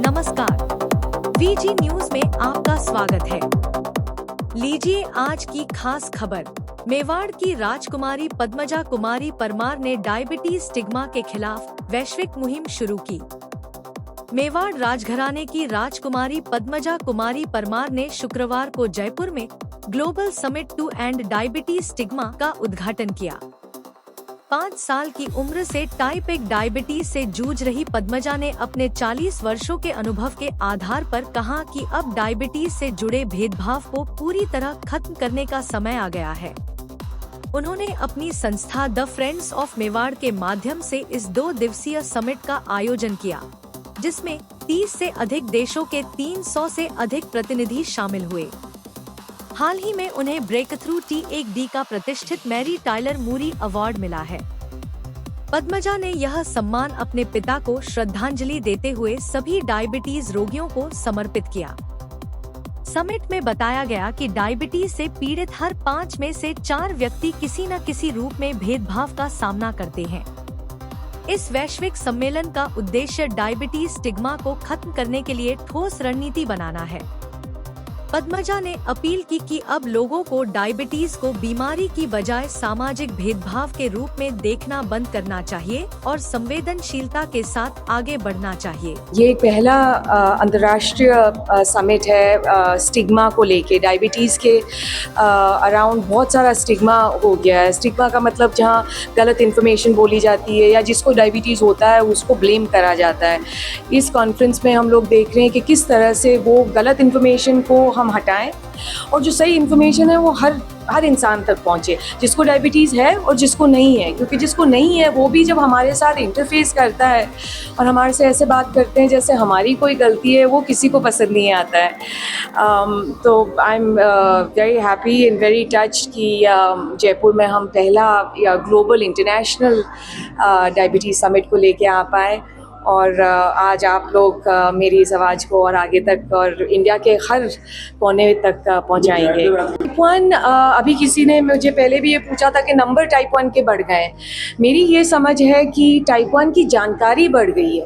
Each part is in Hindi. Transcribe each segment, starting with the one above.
नमस्कार, वीजी न्यूज में आपका स्वागत है। लीजिए आज की खास खबर। मेवाड़ की राजकुमारी पद्मजा कुमारी परमार ने डायबिटीज स्टिग्मा के खिलाफ वैश्विक मुहिम शुरू की। मेवाड़ राजघराने की राजकुमारी पद्मजा कुमारी परमार ने शुक्रवार को जयपुर में global summit to end diabetes stigma का उद्घाटन किया। 5 साल की उम्र से टाइप 1 डायबिटीज से जूझ रही पद्मजा ने अपने 40 वर्षों के अनुभव के आधार पर कहा कि अब डायबिटीज से जुड़े भेदभाव को पूरी तरह खत्म करने का समय आ गया है। उन्होंने अपनी संस्था द फ्रेंड्स ऑफ मेवाड़ के माध्यम से इस 2 दिवसीय समिट का आयोजन किया, जिसमें 30 से अधिक देशों के 300 से अधिक प्रतिनिधि शामिल हुए। हाल ही में उन्हें ब्रेकथ्रू T1D का प्रतिष्ठित मैरी टाइलर मूरी अवार्ड मिला है। पद्मजा ने यह सम्मान अपने पिता को श्रद्धांजलि देते हुए सभी डायबिटीज रोगियों को समर्पित किया। समिट में बताया गया कि डायबिटीज से पीड़ित हर 5 में से 4 व्यक्ति किसी न किसी रूप में भेदभाव का सामना करते हैं। इस वैश्विक सम्मेलन का उद्देश्य डायबिटीज स्टिग्मा को खत्म करने के लिए ठोस रणनीति बनाना है। पद्मजा ने अपील की कि अब लोगों को डायबिटीज को बीमारी की बजाय सामाजिक भेदभाव के रूप में देखना बंद करना चाहिए और संवेदनशीलता के साथ आगे बढ़ना चाहिए। ये पहला अंतर्राष्ट्रीय समिट है स्टिग्मा को लेके। डायबिटीज के अराउंड बहुत सारा स्टिग्मा हो गया है। स्टिग्मा का मतलब जहाँ गलत इन्फॉर्मेशन बोली जाती है या जिसको डायबिटीज होता है उसको ब्लेम करा जाता है। इस कॉन्फ्रेंस में हम लोग देख रहे हैं कि किस तरह से वो गलत इन्फॉर्मेशन को हम हटाएं और जो सही इन्फॉर्मेशन है वो हर इंसान तक पहुंचे, जिसको डायबिटीज़ है और जिसको नहीं है। क्योंकि जिसको नहीं है वो भी जब हमारे साथ इंटरफेस करता है और हमारे से ऐसे बात करते हैं जैसे हमारी कोई गलती है, वो किसी को पसंद नहीं आता है। तो I am very happy and very touched कि जयपुर में हम पहला ग्लोबल इंटरनेशनल डायबिटीज़ समिट को लेके आ पाए और आज आप लोग मेरी इस आवाज़ को और आगे तक और इंडिया के हर कोने तक पहुंचाएंगे। टाइप 1 अभी किसी ने मुझे पहले भी ये पूछा था कि नंबर टाइप 1 के बढ़ गए। मेरी ये समझ है कि टाइप 1 की जानकारी बढ़ गई है,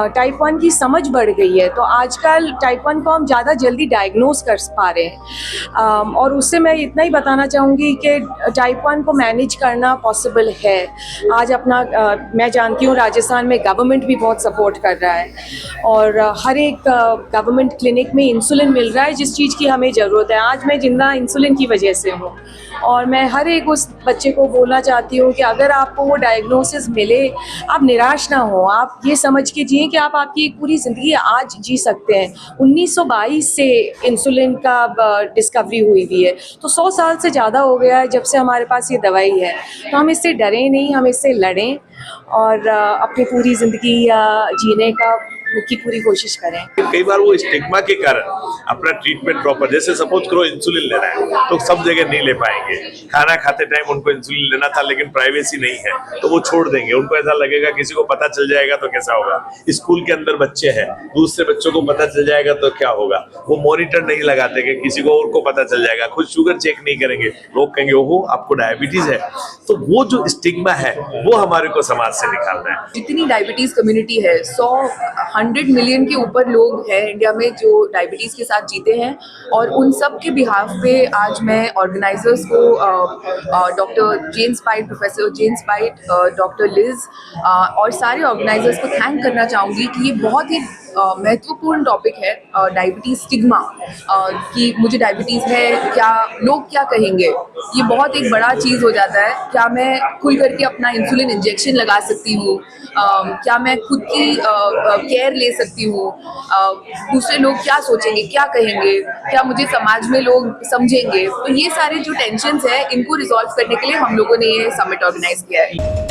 टाइप 1 की समझ बढ़ गई है। तो आजकल टाइप 1 को हम ज़्यादा जल्दी डायग्नोस कर पा रहे हैं और उससे मैं इतना ही बताना चाहूँगी कि टाइप 1 को मैनेज करना पॉसिबल है। आज अपना मैं जानती हूँ राजस्थान में गवर्नमेंट भी बहुत सपोर्ट कर रहा है और हर एक गवर्नमेंट क्लिनिक में इंसुलिन मिल रहा है जिस चीज़ की हमें ज़रूरत है। आज मैं जिंदा इंसुलिन की वजह से हूँ और मैं हर एक उस बच्चे को बोलना चाहती हूँ कि अगर आपको वो डायग्नोसिस मिले, आप निराश ना हो। आप ये समझ के जिए कि आप आपकी पूरी ज़िंदगी आज जी सकते हैं। 1922 से इंसुलिन का डिस्कवरी हुई हुई है, तो 100 साल से ज़्यादा हो गया है जब से हमारे पास ये दवाई है। तो हम इससे डरें नहीं, हम इससे लड़ें और अपनी पूरी ज़िंदगी जीने की पूरी कोशिश करें। कई बार वो स्टिग्मा के कारण अपना ट्रीटमेंट प्रॉपर, जैसे सपोज करो इंसुलिन लेना है तो सब जगह नहीं ले पाएंगे। खाना खाते टाइम उनको इंसुलिन लेना था लेकिन प्राइवेसी नहीं है तो वो छोड़ देंगे। उनको ऐसा लगेगा किसी को पता चल जाएगा तो कैसा होगा। स्कूल के अंदर बच्चे हैं, दूसरे बच्चों को पता चल जाएगा तो क्या होगा। वो मॉनिटर नहीं लगाते कि किसी को और को पता चल जाएगा। खुद शुगर चेक नहीं करेंगे, लोग कहेंगे ओहो आपको डायबिटीज है। तो वो जो स्टिग्मा है वो हमारे को समाज से निकालना है। जितनी डायबिटीज कम्युनिटी है, 100 मिलियन के ऊपर लोग हैं इंडिया में जो डायबिटीज के साथ जीते हैं और उन सब के बिहाफ पे आज मैं ऑर्गेनाइजर्स को डॉक्टर जेन स्पाइट, प्रोफेसर जेन स्पाइट, डॉक्टर लिज और सारे ऑर्गेनाइजर्स को थैंक करना चाहूँगी कि ये बहुत ही महत्वपूर्ण टॉपिक है डायबिटीज स्टिग्मा कि मुझे डायबिटीज़ है, क्या लोग क्या कहेंगे। ये बहुत एक बड़ा चीज़ हो जाता है। क्या मैं खुल करके अपना इंसुलिन इंजेक्शन लगा सकती हूँ, क्या मैं खुद की केयर ले सकती हूँ, दूसरे लोग क्या सोचेंगे, क्या कहेंगे, क्या मुझे समाज में लोग समझेंगे। तो ये सारे जो टेंशन्स हैं इनको रिजॉल्व करने के लिए हम लोगों ने ये समिट ऑर्गेनाइज किया है।